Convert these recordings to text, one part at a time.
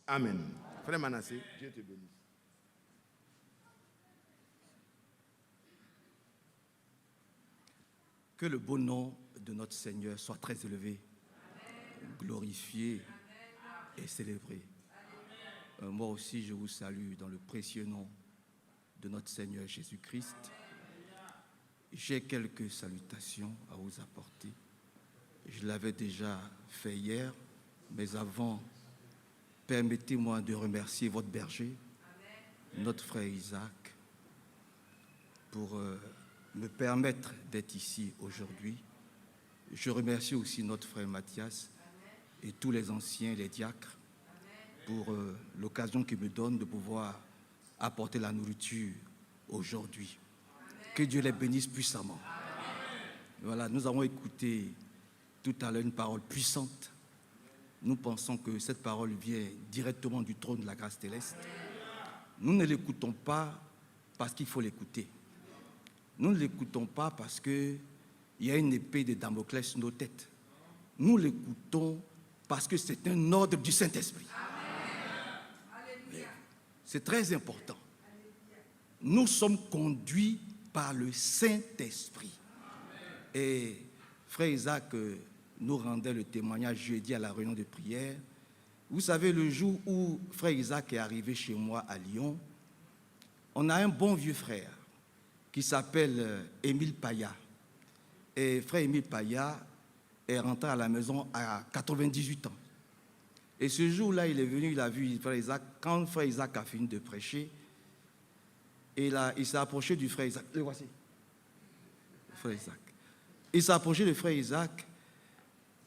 Amen. Frère Manassé, Dieu te bénisse. Que le beau nom de notre Seigneur soit très élevé, glorifié et célébré. Moi aussi, je vous salue dans le précieux nom de notre Seigneur Jésus-Christ. J'ai quelques salutations à vous apporter. Je l'avais déjà fait hier, mais avant, permettez-moi de remercier votre berger, notre frère Isaac, pour me permettre d'être ici aujourd'hui. Je remercie aussi notre frère Mathias et tous les anciens, les diacres, pour l'occasion qu'ils me donnent de pouvoir apporter la nourriture aujourd'hui. Que Dieu les bénisse puissamment. Voilà, nous avons écouté tout à l'heure une parole puissante. Nous pensons que cette parole vient directement du trône de la grâce céleste. Nous ne l'écoutons pas parce qu'il faut l'écouter. Nous ne l'écoutons pas parce qu'il y a une épée de Damoclès sur nos têtes. Nous l'écoutons parce que c'est un ordre du Saint-Esprit. C'est très important. Nous sommes conduits par le Saint-Esprit. Et frère Isaac nous rendait le témoignage jeudi à la réunion de prière. Vous savez, le jour où frère Isaac est arrivé chez moi à Lyon, on a un bon vieux frère qui s'appelle Émile Paya. Et frère Émile Paya est rentré à la maison à 98 ans. Et ce jour-là, il est venu, il a vu frère Isaac. Quand frère Isaac a fini de prêcher, il s'est approché du frère Isaac. Le voici. Frère Isaac. Il s'est approché du frère Isaac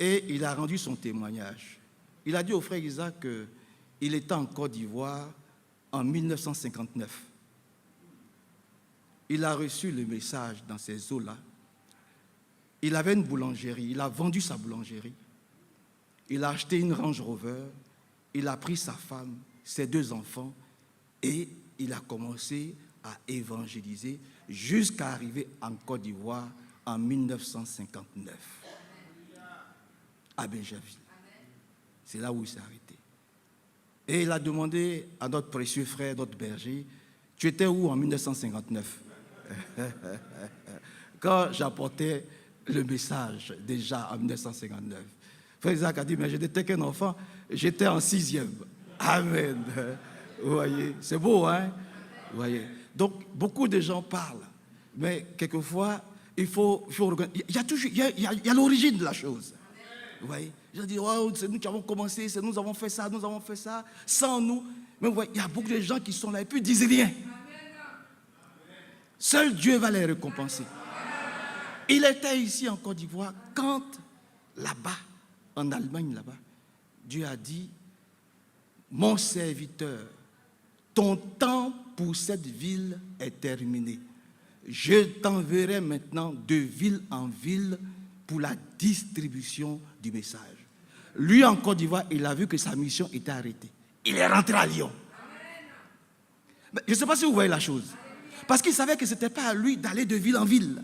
et il a rendu son témoignage. Il a dit au frère Isaac qu'il était en Côte d'Ivoire en 1959. Il a reçu le message dans ces eaux-là. Il avait une boulangerie, il a vendu sa boulangerie. Il a acheté une Range Rover, il a pris sa femme, ses 2 enfants et il a commencé à évangéliser jusqu'à arriver en Côte d'Ivoire en 1959, à Benjaville. C'est là où il s'est arrêté. Et il a demandé à notre précieux frère, notre berger, « Tu étais où en 1959 ?» Quand j'apportais le message déjà en 1959. Frère Isaac a dit, mais j'étais qu'un enfant, j'étais en 6e. Amen. Vous voyez, c'est beau, hein? Vous voyez. Donc, beaucoup de gens parlent, mais quelquefois, il faut regarder. Il y a l'origine de la chose. Vous voyez, je dis, oh, c'est nous qui avons commencé, c'est nous avons fait ça, sans nous. Mais vous voyez, il y a beaucoup de gens qui sont là et puis ils disent rien. Seul Dieu va les récompenser. Il était ici en Côte d'Ivoire quand, là-bas, en Allemagne, là-bas, Dieu a dit, mon serviteur, ton temps pour cette ville est terminé. Je t'enverrai maintenant de ville en ville pour la distribution du message. Lui, en Côte d'Ivoire, il a vu que sa mission était arrêtée. Il est rentré à Lyon. Mais je ne sais pas si vous voyez la chose. Parce qu'il savait que ce n'était pas à lui d'aller de ville en ville.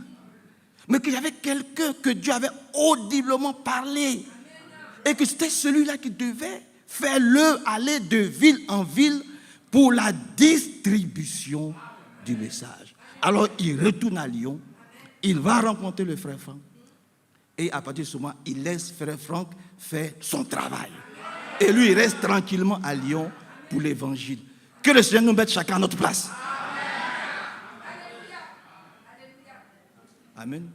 Mais qu'il y avait quelqu'un que Dieu avait audiblement parlé. Et que c'était celui-là qui devait faire aller de ville en ville pour la distribution du message. Alors il retourne à Lyon, il va rencontrer le frère Franck. Et à partir de ce moment, il laisse frère Franck faire son travail. Et lui, il reste tranquillement à Lyon pour l'évangile. Que le Seigneur nous mette chacun à notre place. Amen.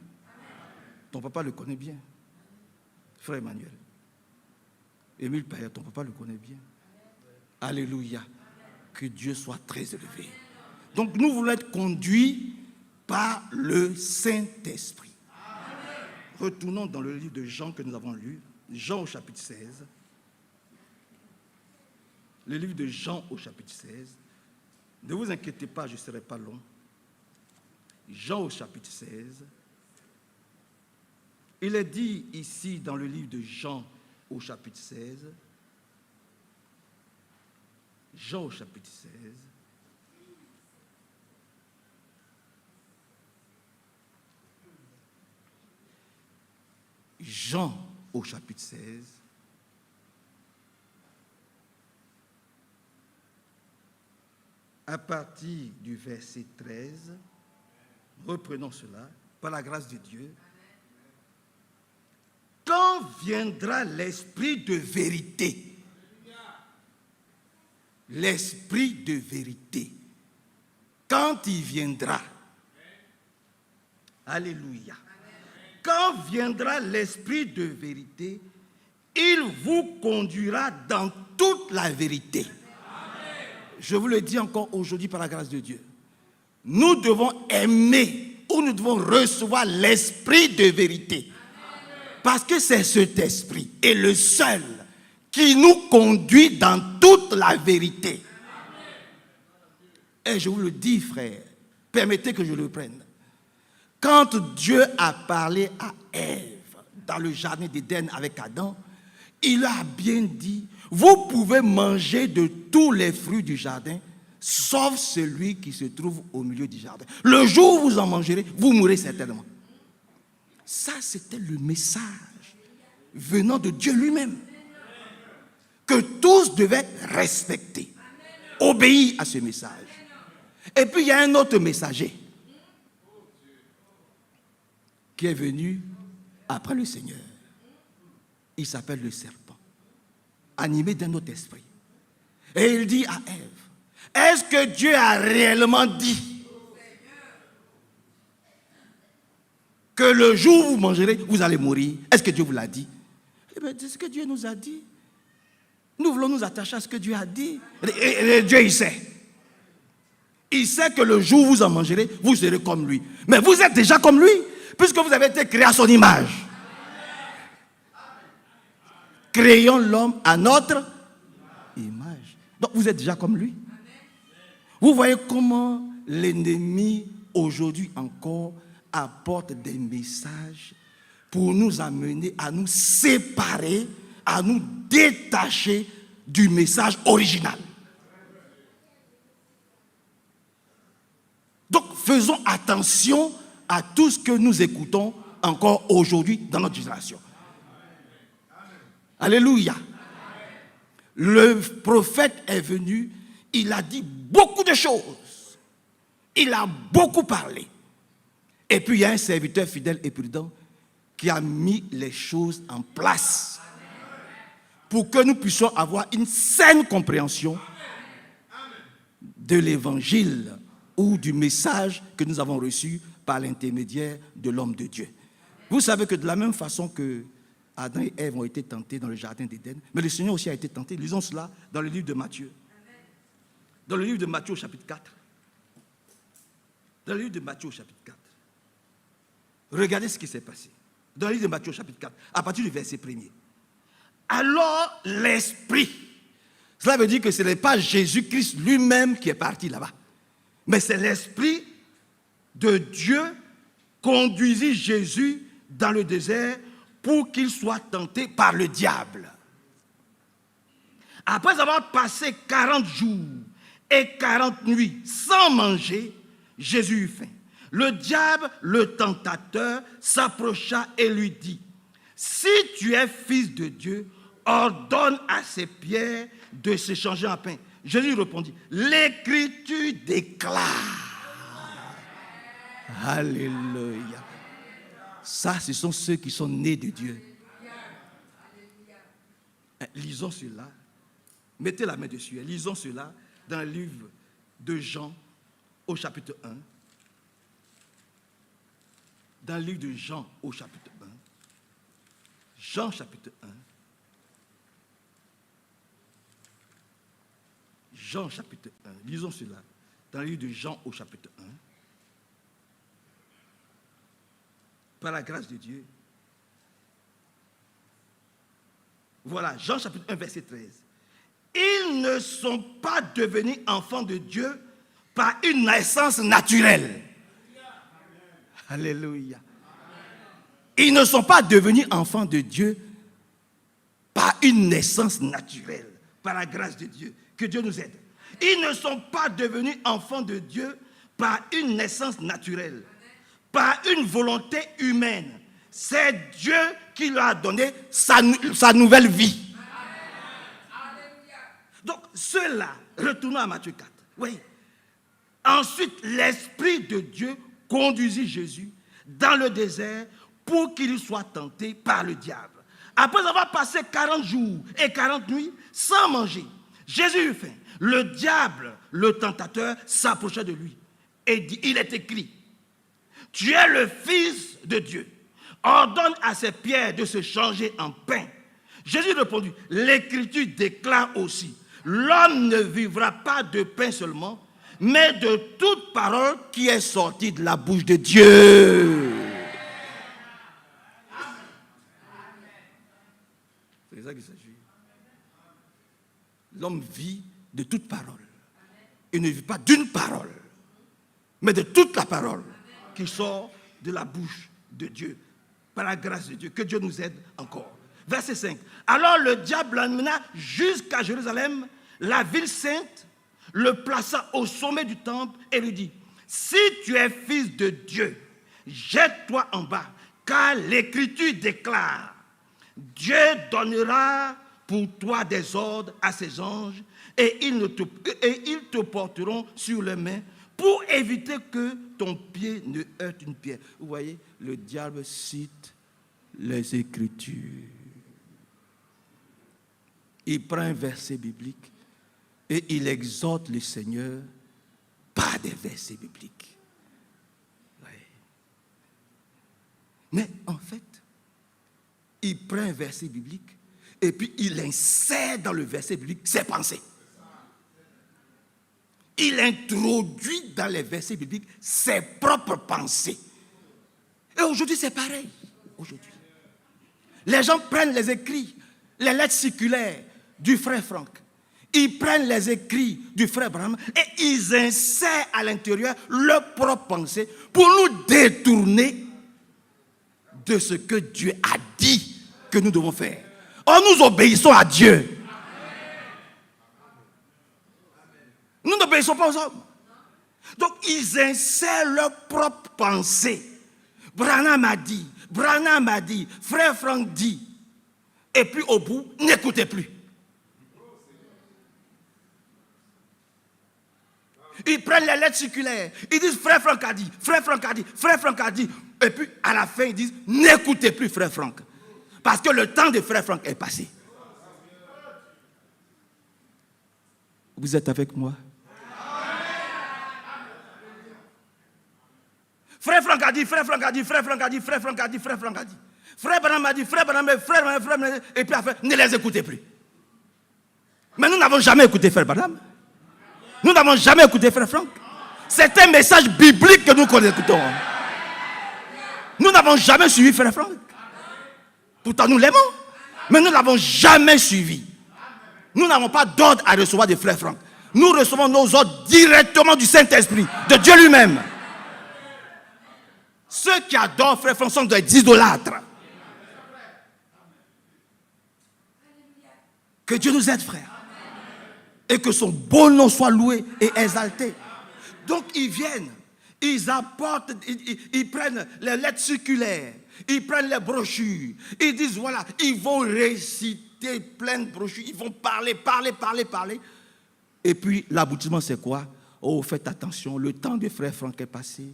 Ton papa le connaît bien. Frère Emmanuel. Émile Paya, ton papa le connaît bien. Alléluia. Que Dieu soit très élevé. Donc nous voulons être conduits par le Saint-Esprit. Retournons dans le livre de Jean que nous avons lu. Jean au chapitre 16. Le livre de Jean au chapitre 16. Ne vous inquiétez pas, je ne serai pas long. Jean au chapitre 16. Il est dit ici dans le livre de Jean au chapitre 16. Jean au chapitre 16. Jean au chapitre 16. à partir du verset 13, reprenons cela, par la grâce de Dieu. Quand viendra l'esprit de vérité, l'esprit de vérité, quand il viendra, alléluia, quand viendra l'esprit de vérité, il vous conduira dans toute la vérité. Je vous le dis encore aujourd'hui par la grâce de Dieu. Nous devons aimer ou nous devons recevoir l'esprit de vérité. Parce que c'est cet esprit est le seul qui nous conduit dans toute la vérité. Et je vous le dis, frère, permettez que je le prenne. Quand Dieu a parlé à Ève dans le jardin d'Éden avec Adam, il a bien dit, vous pouvez manger de tous les fruits du jardin, sauf celui qui se trouve au milieu du jardin. Le jour où vous en mangerez, vous mourrez certainement. Ça, c'était le message venant de Dieu lui-même, que tous devaient respecter, obéir à ce message. Et puis, il y a un autre messager qui est venu après le Seigneur. Il s'appelle le serpent, animé d'un autre esprit. Et il dit à Ève, est-ce que Dieu a réellement dit que le jour où vous mangerez, vous allez mourir? Est-ce que Dieu vous l'a dit? Eh bien, c'est ce que Dieu nous a dit. Nous voulons nous attacher à ce que Dieu a dit. Et Dieu, il sait. Il sait que le jour où vous en mangerez, vous serez comme lui. Mais vous êtes déjà comme lui, puisque vous avez été créé à son image. Créons l'homme à notre image. Donc vous êtes déjà comme lui. Vous voyez comment l'ennemi aujourd'hui encore apporte des messages pour nous amener à nous séparer, à nous détacher du message original. Donc faisons attention à tout ce que nous écoutons encore aujourd'hui dans notre génération. Alléluia. Le prophète est venu, il a dit beaucoup de choses. Il a beaucoup parlé. Et puis il y a un serviteur fidèle et prudent qui a mis les choses en place pour que nous puissions avoir une saine compréhension de l'évangile ou du message que nous avons reçu par l'intermédiaire de l'homme de Dieu. Vous savez que de la même façon que Adam et Ève ont été tentés dans le jardin d'Éden, mais le Seigneur aussi a été tenté. Lisons cela dans le livre de Matthieu. Dans le livre de Matthieu au chapitre 4. Dans le livre de Matthieu au chapitre 4. Regardez ce qui s'est passé. Dans le livre de Matthieu au chapitre 4, à partir du verset 1er. Alors l'Esprit, cela veut dire que ce n'est pas Jésus-Christ lui-même qui est parti là-bas, mais c'est l'Esprit de Dieu conduisit Jésus dans le désert pour qu'il soit tenté par le diable. Après avoir passé 40 jours et 40 nuits sans manger, Jésus eut faim. Le diable, le tentateur, s'approcha et lui dit, si tu es fils de Dieu, ordonne à ces pierres de se changer en pain. Jésus répondit, l'Écriture déclare. Alléluia. Ça, ce sont ceux qui sont nés de Dieu. Lisons cela. Mettez la main dessus. Lisons cela dans le livre de Jean au chapitre 1. Dans le livre de Jean au chapitre 1. Jean chapitre 1. Jean chapitre 1. Lisons cela dans le livre de Jean au chapitre 1. Par la grâce de Dieu. Voilà, Jean chapitre 1, verset 13. Ils ne sont pas devenus enfants de Dieu par une naissance naturelle. Alléluia. Ils ne sont pas devenus enfants de Dieu par une naissance naturelle, par la grâce de Dieu. Que Dieu nous aide. Ils ne sont pas devenus enfants de Dieu par une naissance naturelle, par une volonté humaine. C'est Dieu qui leur a donné sa nouvelle vie. Donc, ceux-là, retournons à Matthieu 4. Oui, Ensuite, l'Esprit de Dieu conduisit Jésus dans le désert pour qu'il soit tenté par le diable. Après avoir passé 40 jours et 40 nuits sans manger, Jésus eut faim. Le diable, le tentateur, s'approcha de lui et dit, il est écrit, tu es le Fils de Dieu. Ordonne à ces pierres de se changer en pain. Jésus répondit, l'Écriture déclare aussi, l'homme ne vivra pas de pain seulement, mais de toute parole qui est sortie de la bouche de Dieu. C'est ça qu'il s'agit. L'homme vit de toute parole. Il ne vit pas d'une parole, mais de toute la parole qui sort de la bouche de Dieu, par la grâce de Dieu. Que Dieu nous aide encore. Verset 5. Alors le diable l'emmena jusqu'à Jérusalem, la ville sainte, le plaça au sommet du temple et lui dit, si tu es fils de Dieu, jette-toi en bas, car l'Écriture déclare, Dieu donnera pour toi des ordres à ses anges et ils te porteront sur les mains pour éviter que ton pied ne heurte une pierre. Vous voyez, le diable cite les Écritures. Il prend un verset biblique et il exhorte le Seigneur par des versets bibliques. Oui. Mais en fait, il prend un verset biblique et puis il insère dans le verset biblique ses pensées. Il introduit dans les versets bibliques ses propres pensées. Et aujourd'hui, c'est pareil. Aujourd'hui, les gens prennent les écrits, les lettres circulaires du frère Franck. Ils prennent les écrits du frère Branham et ils insèrent à l'intérieur leurs propres pensées pour nous détourner de ce que Dieu a dit que nous devons faire. Or, nous obéissons à Dieu. Nous n'obéissons pas aux hommes. Donc, ils insèrent leurs propres pensées. Branham a dit, frère Franck dit. Et puis au bout, n'écoutez plus. Ils prennent les lettres circulaires. Ils disent, frère Franck a dit, frère Franck a dit, frère Franck a dit. Et puis à la fin, ils disent, n'écoutez plus frère Franck. Parce que le temps de frère Franck est passé. Vous êtes avec moi? Frère Franck a dit, frère Franck a dit, frère Franck a dit, frère Franck a dit, frère Franck a dit. Frère Branham a dit, frère Branham, frère Branham, et puis après, ne les écoutez plus. Mais nous n'avons jamais écouté frère Branham. Nous n'avons jamais écouté frère Franck. C'est un message biblique que nous écoutons. Nous n'avons jamais suivi frère Franck. Pourtant nous l'aimons, mais nous ne l'avons jamais suivi. Nous n'avons pas d'ordre à recevoir de frère Franck. Nous recevons nos ordres directement du Saint-Esprit, de Dieu lui-même. Ceux qui adorent frère Franck sont des idolâtres. Que Dieu nous aide, frère. Et que son beau nom soit loué et exalté. Donc ils viennent, ils apportent, ils prennent les lettres circulaires, ils prennent les brochures, ils disent voilà, ils vont réciter plein de brochures, ils vont parler. Et puis l'aboutissement c'est quoi? Oh, faites attention, le temps de frère Franck est passé.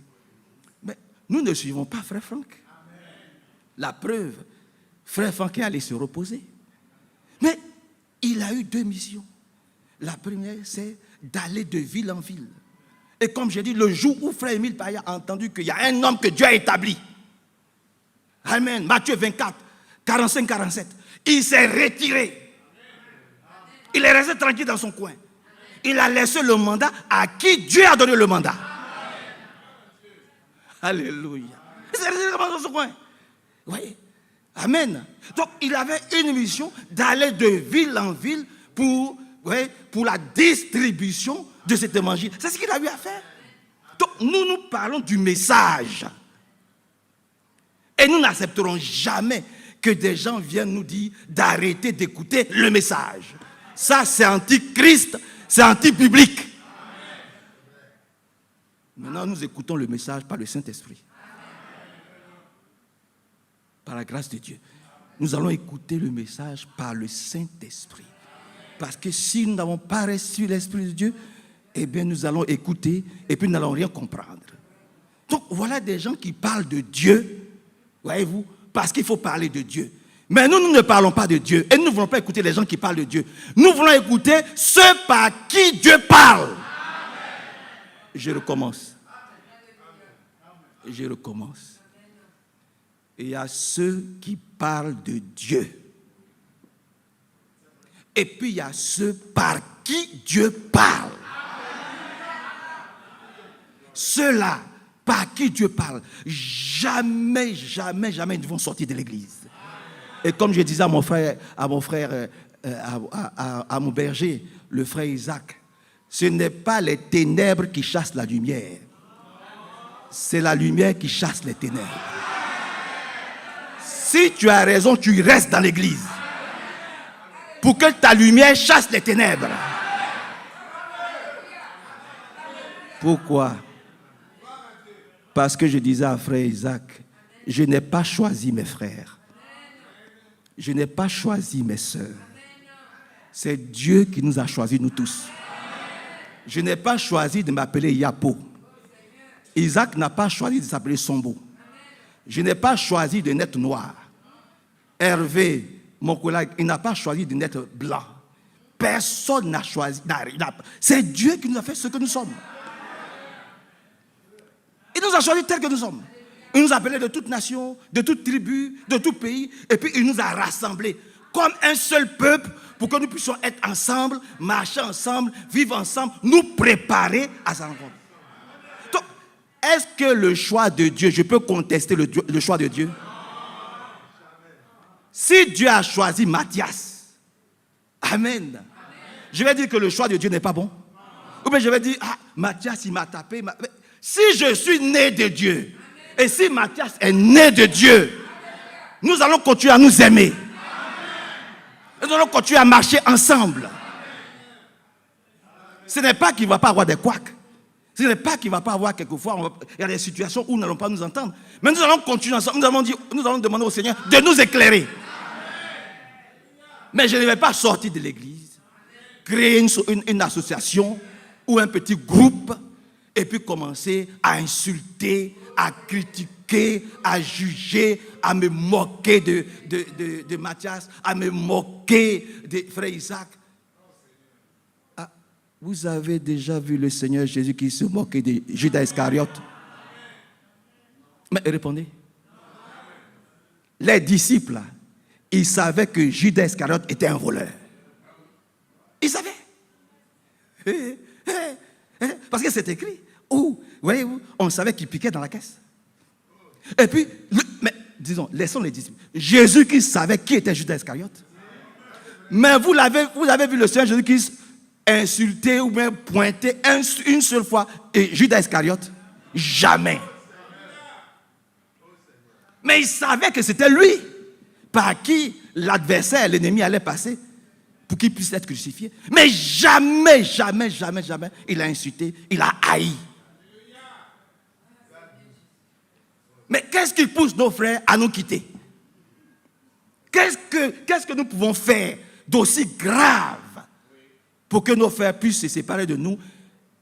Mais nous ne suivons pas frère Franck. La preuve, frère Franck est allé se reposer. Mais il a eu deux missions. La première, c'est d'aller de ville en ville. Et comme j'ai dit, le jour où frère Émile Paya a entendu qu'il y a un homme que Dieu a établi. Amen. Matthieu 24, 45-47. Il s'est retiré. Il est resté tranquille dans son coin. Il a laissé le mandat à qui Dieu a donné le mandat. Alléluia. Il s'est resté dans son coin. Vous voyez? Amen. Donc, il avait une mission d'aller de ville en ville pour la distribution de cet évangile. C'est ce qu'il a eu à faire. Donc, nous parlons du message. Et nous n'accepterons jamais que des gens viennent nous dire d'arrêter d'écouter le message. Ça, c'est anti-Christ, c'est anti-biblique. Maintenant, nous écoutons le message par le Saint-Esprit. Par la grâce de Dieu. Nous allons écouter le message par le Saint-Esprit. Parce que si nous n'avons pas reçu l'Esprit de Dieu, eh bien nous allons écouter et puis nous n'allons rien comprendre. Donc voilà des gens qui parlent de Dieu, voyez-vous, parce qu'il faut parler de Dieu. Mais nous ne parlons pas de Dieu. Et nous ne voulons pas écouter les gens qui parlent de Dieu. Nous voulons écouter ceux par qui Dieu parle. Je recommence. Je recommence. Il y a ceux qui parlent de Dieu. Et puis il y a ceux par qui Dieu parle. Ceux-là, par qui Dieu parle, jamais, jamais, jamais ils ne vont sortir de l'église. Et comme je disais à mon berger, le frère Isaac, ce n'est pas les ténèbres qui chassent la lumière. C'est la lumière qui chasse les ténèbres. Si tu as raison, tu restes dans l'église. Pour que ta lumière chasse les ténèbres. Pourquoi? Parce que je disais à frère Isaac, je n'ai pas choisi mes frères. Je n'ai pas choisi mes sœurs. C'est Dieu qui nous a choisis, nous tous. Je n'ai pas choisi de m'appeler Yapo. Isaac n'a pas choisi de s'appeler Sombo. Je n'ai pas choisi de naître noir. Hervé, mon collègue, il n'a pas choisi de naître blanc. Personne n'a choisi. C'est Dieu qui nous a fait ce que nous sommes. Il nous a choisis tels que nous sommes. Il nous a appelés de toute nation, de toute tribu, de tout pays. Et puis il nous a rassemblés comme un seul peuple pour que nous puissions être ensemble, marcher ensemble, vivre ensemble, nous préparer à sa rencontre. Donc, est-ce que le choix de Dieu, je peux contester le choix de Dieu? Si Dieu a choisi Matthias, Amen. Je vais dire que le choix de Dieu n'est pas bon. Ou bien je vais dire, Matthias il m'a tapé. Si je suis né de Dieu, et si Matthias est né de Dieu, nous allons continuer à nous aimer. Nous allons continuer à marcher ensemble. Ce n'est pas qu'il ne va pas avoir des couacs. Ce n'est pas qu'il ne va pas avoir quelquefois, il y a des situations où nous n'allons pas nous entendre. Mais nous allons continuer ensemble. Nous allons demander au Seigneur de nous éclairer. Mais je ne vais pas sortir de l'église, créer une association ou un petit groupe et puis commencer à insulter, à critiquer, à juger, à me moquer de Matthias, à me moquer de frère Isaac. Vous avez déjà vu le Seigneur Jésus qui se moquait de Judas Iscariote? Mais répondez. Les disciples, ils savaient que Judas Iscariote était un voleur. Ils savaient. Parce que c'est écrit. Voyez-vous, on savait qu'il piquait dans la caisse. Et puis, mais disons, laissons les disciples. Jésus qui savait qui était Judas Iscariote. Mais vous avez vu le Seigneur Jésus qui insulter ou bien pointer une seule fois et Judas Iscariote? Jamais. Mais il savait que c'était lui par qui l'adversaire, l'ennemi allait passer pour qu'il puisse être crucifié. Mais jamais, jamais, jamais, jamais il a insulté, il a haï. Mais qu'est-ce qui pousse nos frères à nous quitter? Qu'est-ce que nous pouvons faire d'aussi grave pour que nos frères puissent se séparer de nous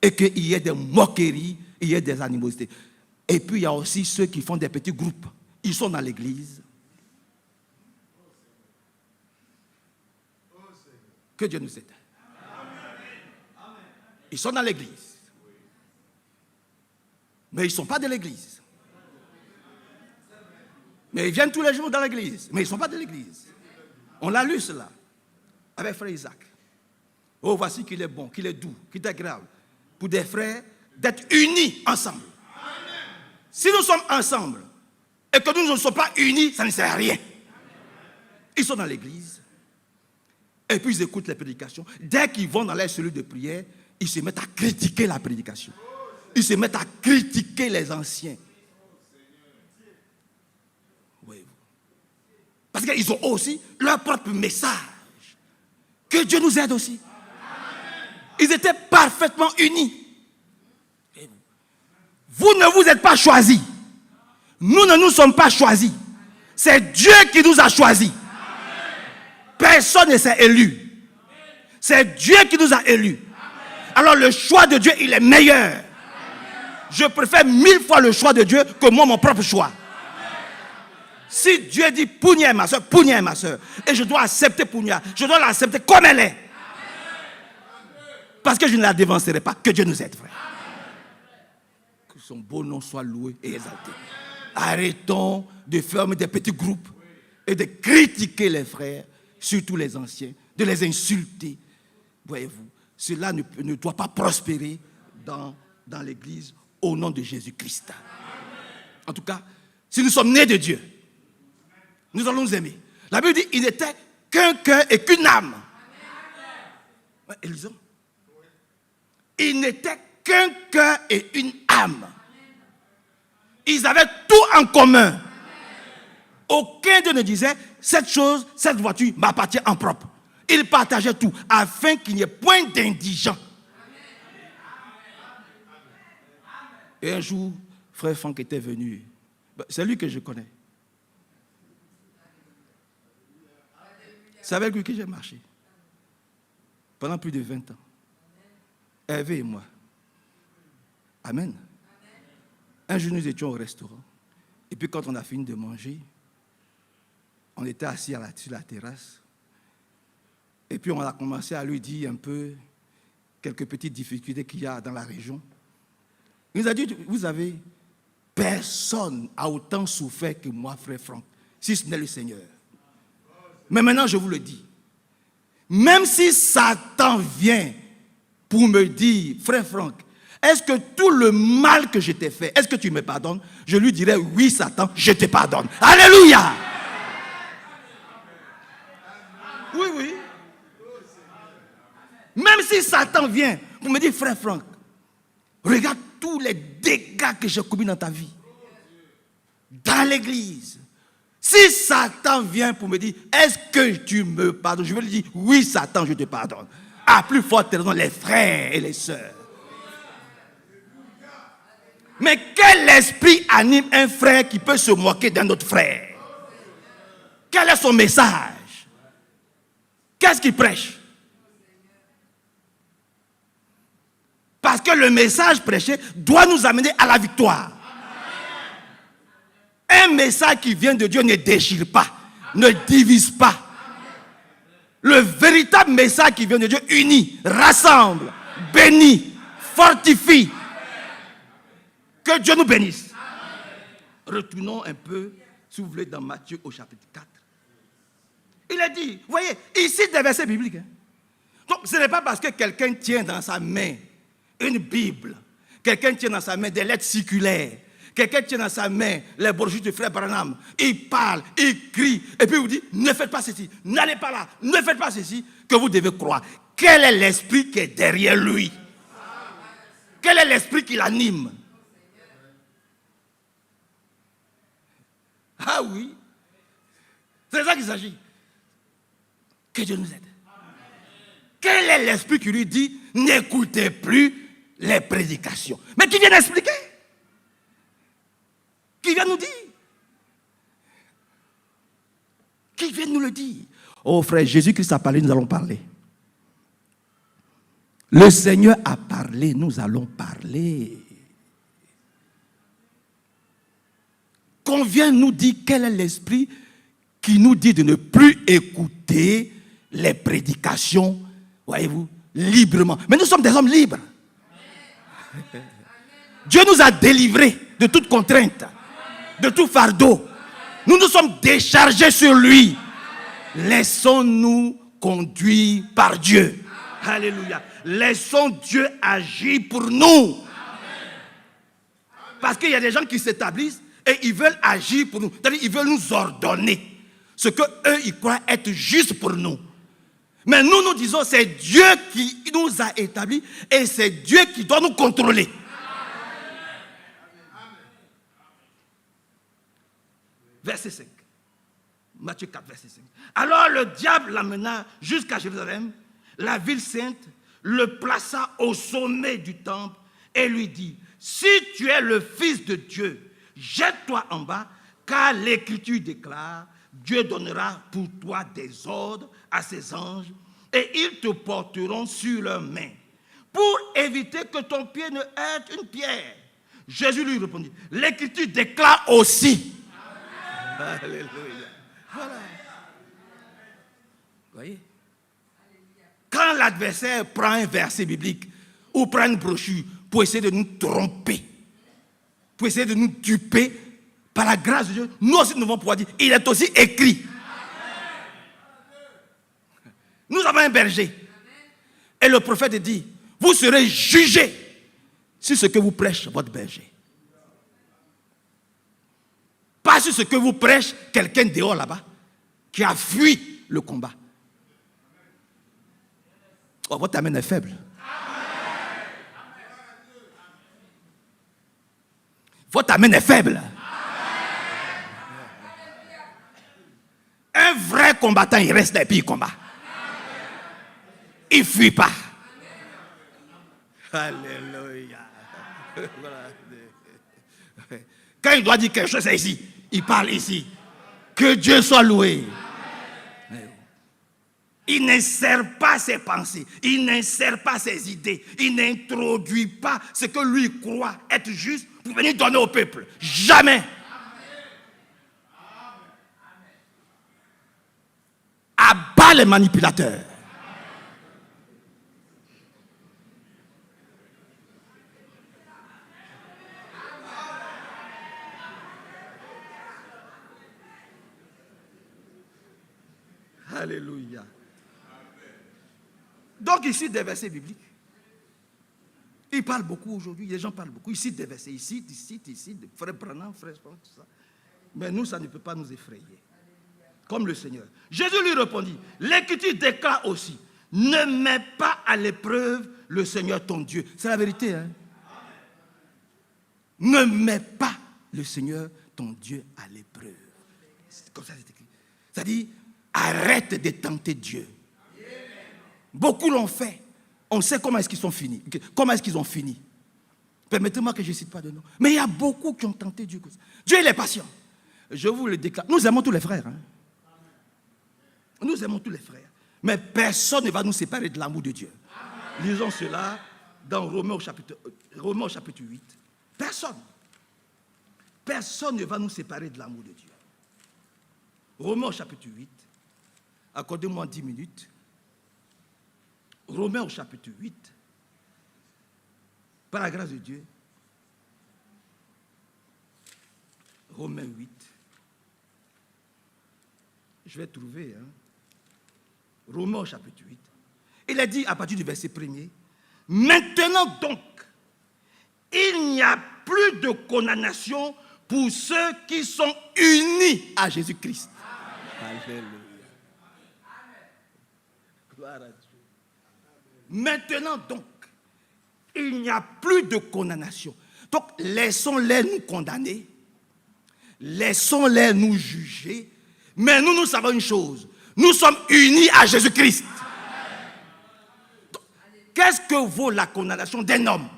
et qu'il y ait des moqueries, il y ait des animosités? Et puis il y a aussi ceux qui font des petits groupes. Ils sont dans l'église. Que Dieu nous aide. Ils sont dans l'église. Mais ils ne sont pas de l'église. Mais ils viennent tous les jours dans l'église. Mais ils ne sont pas de l'église. On l'a lu cela avec frère Isaac. Oh, voici qu'il est bon, qu'il est doux, qu'il est agréable. Pour des frères, d'être unis ensemble. Si nous sommes ensemble et que nous ne sommes pas unis, ça ne sert à rien. Ils sont dans l'église. Et puis ils écoutent les prédications. Dès qu'ils vont dans les cellules de prière, ils se mettent à critiquer la prédication. Ils se mettent à critiquer les anciens. Parce qu'ils ont aussi leur propre message. Que Dieu nous aide aussi. Ils étaient parfaitement unis. Vous ne vous êtes pas choisis. Nous ne nous sommes pas choisis. C'est Dieu qui nous a choisis. Personne ne s'est élu. C'est Dieu qui nous a élus. Alors le choix de Dieu, il est meilleur. Je préfère 1000 fois le choix de Dieu que moi, mon propre choix. Si Dieu dit Pounia est ma soeur, Pounia est ma soeur. Et je dois accepter Pounia. Je dois l'accepter comme elle est. Parce que je ne la dévancerai pas. Que Dieu nous aide, frère. Que son beau nom soit loué et exalté. Arrêtons de faire des petits groupes et de critiquer les frères, surtout les anciens, de les insulter. Voyez-vous, cela ne doit pas prospérer dans l'église au nom de Jésus-Christ. En tout cas, si nous sommes nés de Dieu, nous allons nous aimer. La Bible dit il n'était qu'un cœur et qu'une âme. Élisons. Il n'était qu'un cœur et une âme. Ils avaient tout en commun. Aucun d'eux ne disait cette chose, cette voiture m'appartient en propre. Ils partageaient tout afin qu'il n'y ait point d'indigents. Et un jour, frère Franck était venu. C'est lui que je connais. C'est avec lui que j'ai marché. Pendant plus de 20 ans. Hervé et moi. Amen. Un jour, nous étions au restaurant. Et puis, quand on a fini de manger, on était assis sur la terrasse. Et puis, on a commencé à lui dire un peu quelques petites difficultés qu'il y a dans la région. Il nous a dit, vous savez, personne n'a autant souffert que moi, frère Franck, si ce n'est le Seigneur. Mais maintenant, je vous le dis. Même si Satan vient pour me dire, frère Franck, est-ce que tout le mal que je t'ai fait, est-ce que tu me pardonnes? Je lui dirais, oui, Satan, je te pardonne. Alléluia! Oui, oui. Même si Satan vient pour me dire, frère Franck, regarde tous les dégâts que j'ai commis dans ta vie, dans l'église. Si Satan vient pour me dire, est-ce que tu me pardonnes? Je vais lui dire, oui, Satan, je te pardonne. À plus forte raison, les frères et les sœurs. Mais quel esprit anime un frère qui peut se moquer d'un autre frère? Quel est son message? Qu'est-ce qu'il prêche? Parce que le message prêché doit nous amener à la victoire. Un message qui vient de Dieu ne déchire pas, ne divise pas. Le véritable message qui vient de Dieu unit, rassemble, bénit, fortifie. Que Dieu nous bénisse. Retournons un peu, si vous voulez, dans Matthieu au chapitre 4. Il a dit, vous voyez, ici des versets bibliques. Donc ce n'est pas parce que quelqu'un tient dans sa main une Bible, quelqu'un tient dans sa main des lettres circulaires, quelqu'un tient dans sa main les brochures de frère Branham, il parle, il crie, et puis il vous dit, ne faites pas ceci, n'allez pas là, ne faites pas ceci, que vous devez croire. Quel est l'esprit qui est derrière lui? Quel est l'esprit qui l'anime? Ah oui, c'est ça qu'il s'agit. Que Dieu nous aide. Quel est l'esprit qui lui dit, n'écoutez plus les prédications? Mais qui vient expliquer? Qui vient nous dire? Qui vient nous le dire? Oh frère, Jésus-Christ a parlé, nous allons parler. Le Seigneur a parlé, nous allons parler. Qu'on vienne nous dire quel est l'esprit qui nous dit de ne plus écouter les prédications, voyez-vous, librement. Mais nous sommes des hommes libres. Dieu nous a délivrés de toute contrainte, de tout fardeau. Nous nous sommes déchargés sur lui. Laissons-nous conduire par Dieu. Alléluia. Laissons Dieu agir pour nous. Parce qu'il y a des gens qui s'établissent et ils veulent agir pour nous. C'est-à-dire ils veulent nous ordonner ce qu'eux ils croient être juste pour nous. Mais nous, nous disons c'est Dieu qui nous a établis et c'est Dieu qui doit nous contrôler. Verset 5. Matthieu 4, verset 5. Alors le diable l'amena jusqu'à Jérusalem, la ville sainte, le plaça au sommet du temple et lui dit, si tu es le Fils de Dieu, jette-toi en bas, car l'Écriture déclare, Dieu donnera pour toi des ordres à ses anges et ils te porteront sur leurs mains pour éviter que ton pied ne heurte une pierre. Jésus lui répondit, l'Écriture déclare aussi. Alléluia. Voilà. Vous voyez? Quand l'adversaire prend un verset biblique ou prend une brochure pour essayer de nous tromper, pour essayer de nous duper, par la grâce de Dieu, nous aussi nous devons pouvoir dire, il est aussi écrit. Nous avons un berger. Et le prophète dit, vous serez jugés sur ce que vous prêche votre berger. Pas sur ce que vous prêche quelqu'un dehors là-bas qui a fui le combat. Oh, votre amen est faible. Votre amen est faible. Un vrai combattant, il reste là et puis il combat. Il ne fuit pas. Alléluia. Quand il doit dire quelque chose, c'est ici. Il parle ici. Que Dieu soit loué. Il n'insère pas ses pensées, il n'insère pas ses idées, il n'introduit pas ce que lui croit être juste pour venir donner au peuple. Jamais. Abat les manipulateurs. Alléluia. Donc, il cite des versets bibliques. Il parle beaucoup aujourd'hui, les gens parlent beaucoup. Il cite des versets, il cite, frère Branham, frère, tout ça. Mais nous, ça ne peut pas nous effrayer. Comme le Seigneur. Jésus lui répondit, l'Écriture déclare aussi, ne mets pas à l'épreuve le Seigneur ton Dieu. C'est la vérité, hein? Ne mets pas le Seigneur ton Dieu à l'épreuve. C'est comme ça c'est écrit. C'est-à-dire, arrête de tenter Dieu. Beaucoup l'ont fait. On sait comment est-ce qu'ils sont finis. Comment est-ce qu'ils ont fini. Permettez-moi que je ne cite pas de nom. Mais il y a beaucoup qui ont tenté Dieu. Dieu, il est patient. Je vous le déclare. Nous aimons tous les frères. Hein? Nous aimons tous les frères. Mais personne ne va nous séparer de l'amour de Dieu. Amen. Lisons cela dans Romains au chapitre 8. Personne. Personne ne va nous séparer de l'amour de Dieu. Romains au chapitre 8. Accordez-moi 10 minutes. Romains au chapitre 8, par la grâce de Dieu, Romains 8, je vais trouver, hein? Romains au chapitre 8, il a dit à partir du verset 1er, maintenant donc, il n'y a plus de condamnation pour ceux qui sont unis à Jésus-Christ. Alléluia. Gloire à Dieu. Maintenant donc, il n'y a plus de condamnation. Donc, laissons-les nous condamner. Laissons-les nous juger. Mais nous savons une chose. Nous sommes unis à Jésus-Christ. Qu'est-ce que vaut la condamnation d'un homme?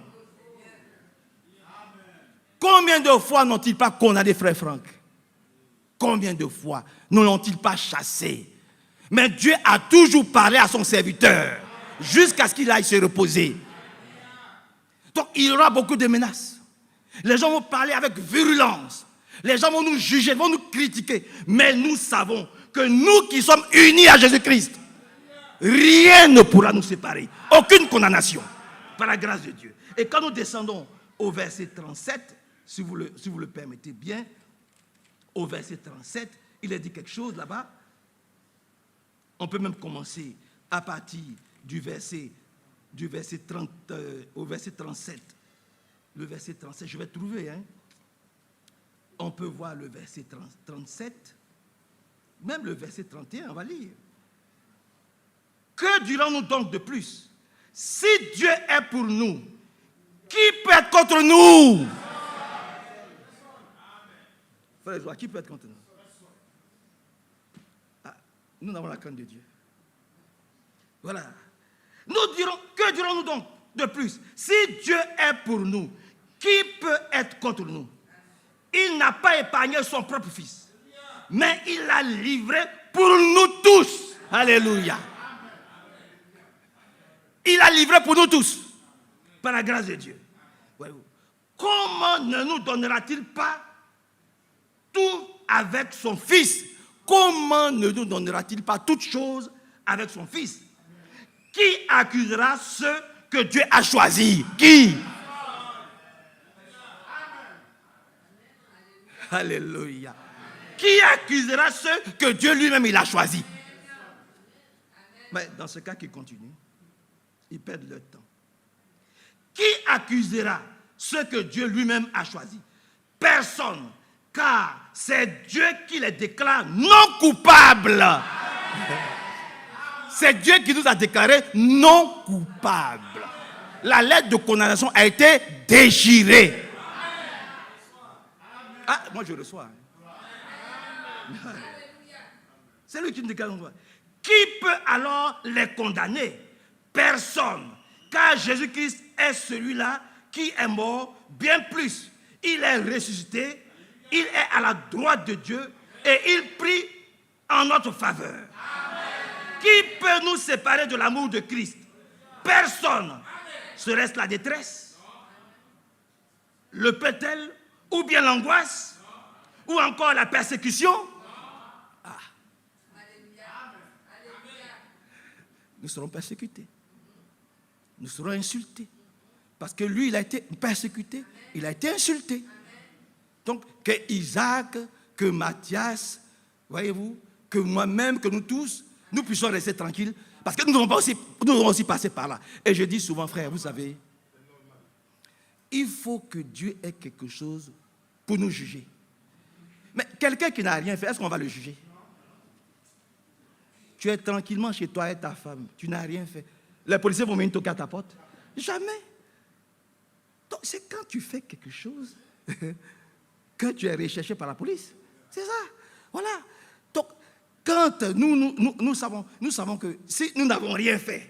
Combien de fois n'ont-ils pas condamné frère Franck? Combien de fois ne l'ont-ils pas chassé? Mais Dieu a toujours parlé à son serviteur. Jusqu'à ce qu'il aille se reposer. Donc il y aura beaucoup de menaces. Les gens vont parler avec virulence. Les gens vont nous juger, vont nous critiquer. Mais nous savons que nous qui sommes unis à Jésus-Christ, rien ne pourra nous séparer. Aucune condamnation. Par la grâce de Dieu. Et quand nous descendons au verset 37, si vous le permettez bien, au verset 37, il a dit quelque chose là-bas. On peut même commencer à partir du verset 30 au verset 37. Le verset 37, je vais trouver. Hein. On peut voir le verset 37. Même le verset 31, on va lire. Que dirons-nous donc de plus? Si Dieu est pour nous, qui peut être contre nous? Frère Joie, qui peut être contre nous? Ah, nous avons la crainte de Dieu. Voilà. Que dirons-nous donc de plus? Si Dieu est pour nous, qui peut être contre nous? Il n'a pas épargné son propre fils, mais il l'a livré pour nous tous. Alléluia. Il l'a livré pour nous tous. par la grâce de Dieu. Voyez-vous. Comment ne nous donnera-t-il pas tout avec son Fils? Comment ne nous donnera-t-il pas toutes choses avec son Fils? Qui accusera ceux que Dieu a choisis? Qui? Alléluia. Qui accusera ceux que Dieu lui-même il a choisis? Mais dans ce cas qui continue, ils perdent leur temps. Qui accusera ceux que Dieu lui-même a choisis? Personne, car c'est Dieu qui les déclare non coupables. C'est Dieu qui nous a déclarés non coupables. La lettre de condamnation a été déchirée. Ah, moi je reçois. C'est lui qui nous déclare non coupables. Qui peut alors les condamner? Personne. Car Jésus-Christ est celui-là qui est mort, bien plus. Il est ressuscité, il est à la droite de Dieu et il prie en notre faveur. Amen. Qui peut nous séparer de l'amour de Christ? Personne. Amen. Serait-ce la détresse, le pétel, ou bien l'angoisse, ou encore la persécution? Ah. Nous serons persécutés. Nous serons insultés. Parce que lui, il a été persécuté, il a été insulté. Donc, que Isaac, que Mathias, voyez-vous, que moi-même, que nous tous, nous puissions rester tranquilles. Parce que nous devons aussi passer par là. Et je dis souvent, frère, vous savez, il faut que Dieu ait quelque chose pour nous juger. Mais quelqu'un qui n'a rien fait, est-ce qu'on va le juger? Tu es tranquillement chez toi et ta femme, tu n'as rien fait. Les policiers vont venir toquer à ta porte? Jamais. Donc c'est quand tu fais quelque chose que tu es recherché par la police. C'est ça. Voilà. Donc quand nous savons que si nous n'avons rien fait,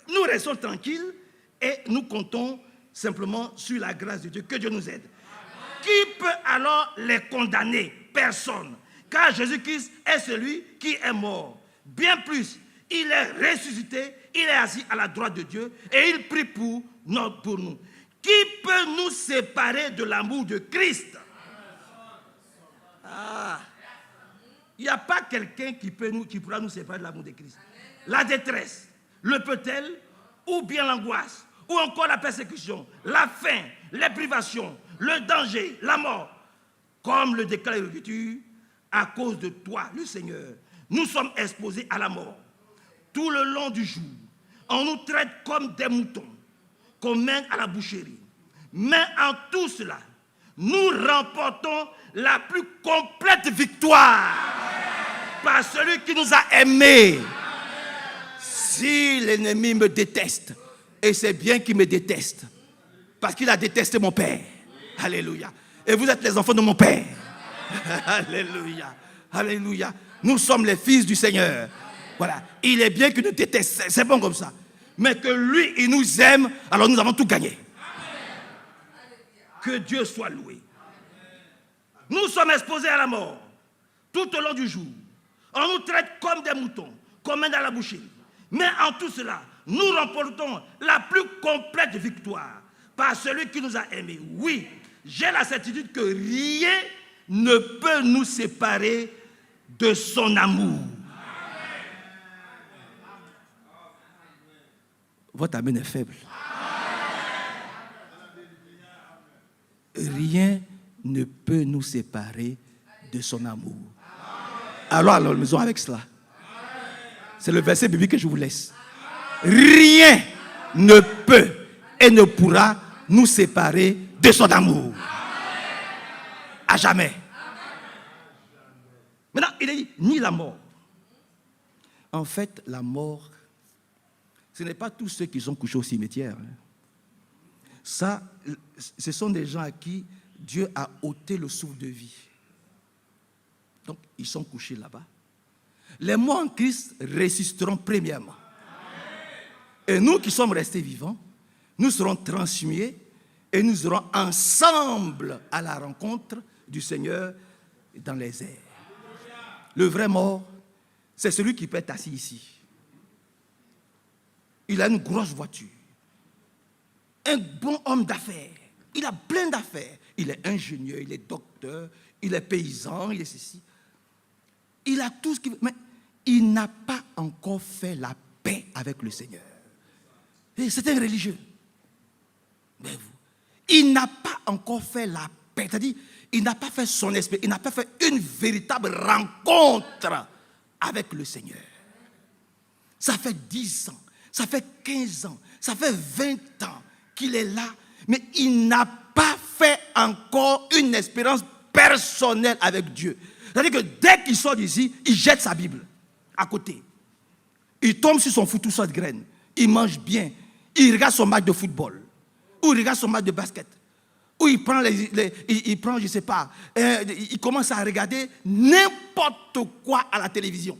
nous restons tranquilles et nous comptons simplement sur la grâce de Dieu. Que Dieu nous aide. Qui peut alors les condamner? Personne. Car Jésus-Christ est celui qui est mort. Bien plus, il est ressuscité, il est assis à la droite de Dieu et il prie pour nous. Qui peut nous séparer de l'amour de Christ? Ah. Il n'y a pas quelqu'un qui pourra nous séparer de l'amour de Christ. La détresse, le peut-elle, ou bien l'angoisse, ou encore la persécution, la faim, les privations, le danger, la mort. Comme le déclare l'Écriture, à cause de toi, le Seigneur, nous sommes exposés à la mort. Tout le long du jour, on nous traite comme des moutons qu'on mène à la boucherie. Mais en tout cela, nous remportons la plus complète victoire par celui qui nous a aimés. Si l'ennemi me déteste, et c'est bien qu'il me déteste, parce qu'il a détesté mon Père. Alléluia. Et vous êtes les enfants de mon Père. Alléluia. Alléluia. Nous sommes les fils du Seigneur. Voilà. Il est bien qu'il nous déteste. C'est bon comme ça. Mais que lui, il nous aime, alors nous avons tout gagné. Que Dieu soit loué. Nous sommes exposés à la mort tout au long du jour. On nous traite comme des moutons, qu'on mène à la boucherie. Mais en tout cela, nous remportons la plus complète victoire par celui qui nous a aimés. Oui, j'ai la certitude que rien ne peut nous séparer de son amour. Votre amen est faible. Rien ne peut nous séparer de son amour. Alors à la maison avec cela. C'est le verset biblique que je vous laisse. Rien ne peut et ne pourra nous séparer de son amour. À jamais. Maintenant, il est dit, ni la mort. En fait, la mort, ce n'est pas tous ceux qui sont couchés au cimetière. Ça, ce sont des gens à qui Dieu a ôté le souffle de vie. Donc, ils sont couchés là-bas. Les morts en Christ résisteront premièrement. Et nous qui sommes restés vivants, nous serons transmués et nous serons ensemble à la rencontre du Seigneur dans les airs. Le vrai mort, c'est celui qui peut être assis ici. Il a une grosse voiture, un bon homme d'affaires. Il a plein d'affaires. Il est ingénieur, il est docteur, il est paysan, il est ceci. Il a tout ce qu'il veut. Mais il n'a pas encore fait la paix avec le Seigneur. C'est un religieux. Mais vous, il n'a pas encore fait la paix. C'est-à-dire, il n'a pas fait son esprit. Il n'a pas fait une véritable rencontre avec le Seigneur. Ça fait 10 ans, ça fait 15 ans, ça fait 20 ans qu'il est là. Mais il n'a pas fait encore une expérience personnelle avec Dieu. C'est-à-dire que dès qu'il sort d'ici, il jette sa Bible à côté. Il tombe sur son foutousseau de graines. Il mange bien. Il regarde son match de football. Ou il regarde son match de basket. Ou il prend, je ne sais pas, il commence à regarder n'importe quoi à la télévision.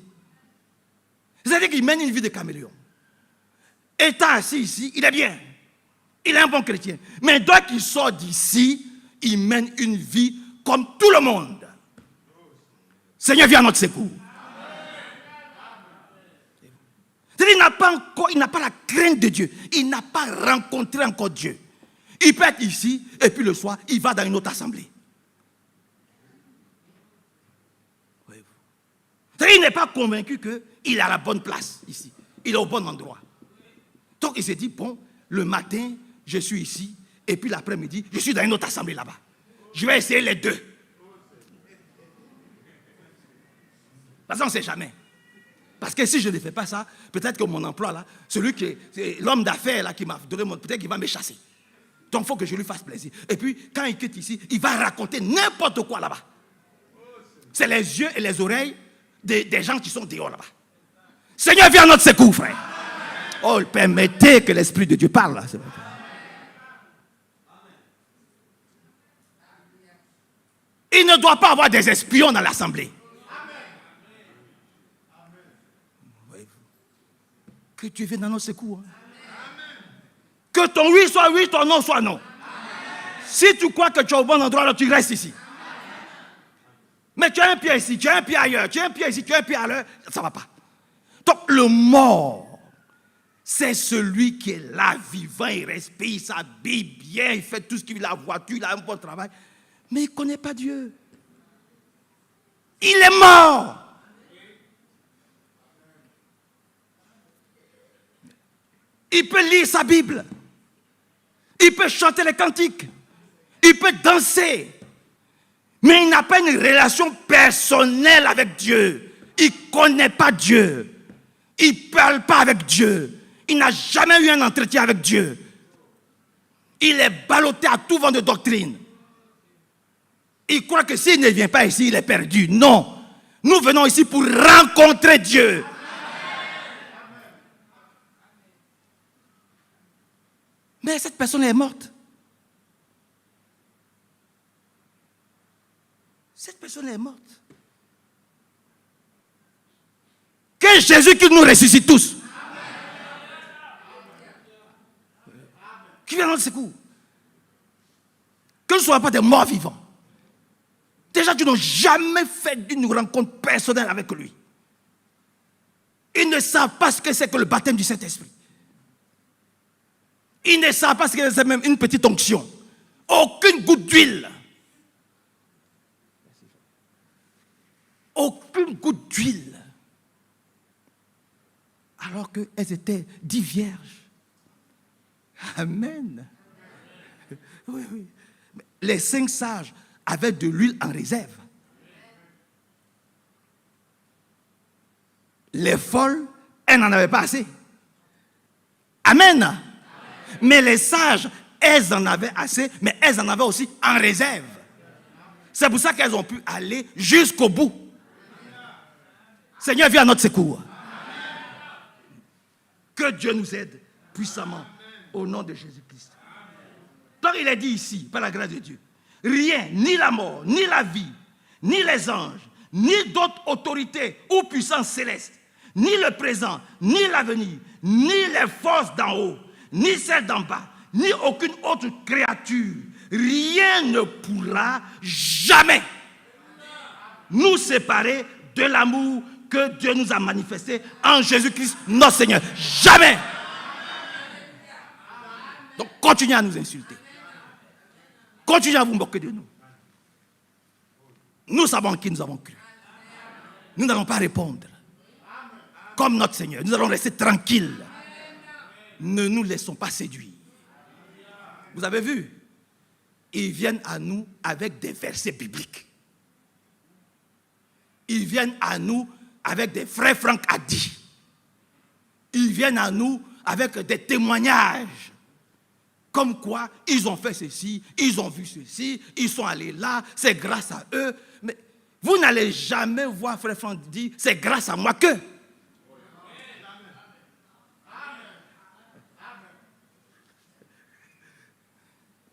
C'est-à-dire qu'il mène une vie de caméléon. Étant assis ici, il est bien. Il est un bon chrétien. Mais dès qu'il sort d'ici, il mène une vie comme tout le monde. Seigneur, viens à notre secours. C'est-à-dire qu'il n'a pas la crainte de Dieu. Il n'a pas rencontré encore Dieu. Il peut être ici, et puis le soir, il va dans une autre assemblée. C'est-à-dire qu'il n'est pas convaincu qu'il est à la bonne place ici. Il est au bon endroit. Donc il s'est dit, bon, le matin, je suis ici, et puis l'après-midi, je suis dans une autre assemblée là-bas. Je vais essayer les deux. Parce qu'on ne sait jamais. Parce que si je ne fais pas ça, peut-être que mon emploi là, c'est l'homme d'affaires là qui m'a donné peut-être qu'il va me chasser. Donc il faut que je lui fasse plaisir. Et puis quand il quitte ici, il va raconter n'importe quoi là-bas. C'est les yeux et les oreilles des gens qui sont dehors là-bas. Seigneur, viens à notre secours, frère. Oh, permettez que l'Esprit de Dieu parle là. Il ne doit pas avoir des espions dans l'assemblée. Que Dieu vienne dans notre secours. Que ton oui soit oui, ton non soit non. Amen. Si tu crois que tu es au bon endroit, alors tu restes ici. Amen. Mais tu as un pied ici, tu as un pied ailleurs, tu as un pied ici, tu as un pied ailleurs, ça ne va pas. Donc le mort, c'est celui qui est là, vivant, il respire, il s'habille bien, il fait tout ce qu'il veut, la voiture, il a un bon travail. Mais il ne connaît pas Dieu. Il est mort. Il peut lire sa Bible. Il peut chanter les cantiques. Il peut danser. Mais il n'a pas une relation personnelle avec Dieu. Il ne connaît pas Dieu. Il ne parle pas avec Dieu. Il n'a jamais eu un entretien avec Dieu. Il est ballotté à tout vent de doctrine. Il croit que s'il ne vient pas ici, il est perdu. Non. Nous venons ici pour rencontrer Dieu. Mais cette personne est morte. Cette personne est morte. Que Jésus qui nous ressuscite tous. Qui vient à notre secours. Que nous ne soyons pas des morts vivants. Déjà, tu n'as jamais fait d'une rencontre personnelle avec lui. Ils ne savent pas ce que c'est que le baptême du Saint-Esprit. Ils ne savent pas ce que c'est même une petite onction. Aucune goutte d'huile. Aucune goutte d'huile. Alors qu'elles étaient 10 vierges. Amen. Oui, oui. Les 5 sages avaient de l'huile en réserve. Les folles, elles n'en avaient pas assez. Amen. Mais les sages, elles en avaient assez, mais elles en avaient aussi en réserve. C'est pour ça qu'elles ont pu aller jusqu'au bout. Seigneur, viens à notre secours. Que Dieu nous aide puissamment au nom de Jésus-Christ. Donc il est dit ici, par la grâce de Dieu, rien, ni la mort, ni la vie, ni les anges, ni d'autres autorités ou puissances célestes, ni le présent, ni l'avenir, ni les forces d'en haut, ni celles d'en bas, ni aucune autre créature, rien ne pourra jamais nous séparer de l'amour que Dieu nous a manifesté en Jésus-Christ, notre Seigneur. Jamais. Donc continuez à nous insulter. Continuez à vous moquer de nous. Nous savons qui nous avons cru. Nous n'allons pas répondre. Comme notre Seigneur. Nous allons rester tranquilles. Ne nous laissons pas séduire. Vous avez vu? Ils viennent à nous avec des versets bibliques. Ils viennent à nous avec des frères Franck a dit. Ils viennent à nous avec des témoignages. Comme quoi, ils ont fait ceci, ils ont vu ceci, ils sont allés là, c'est grâce à eux. Mais vous n'allez jamais voir frère Franck dire, c'est grâce à moi que.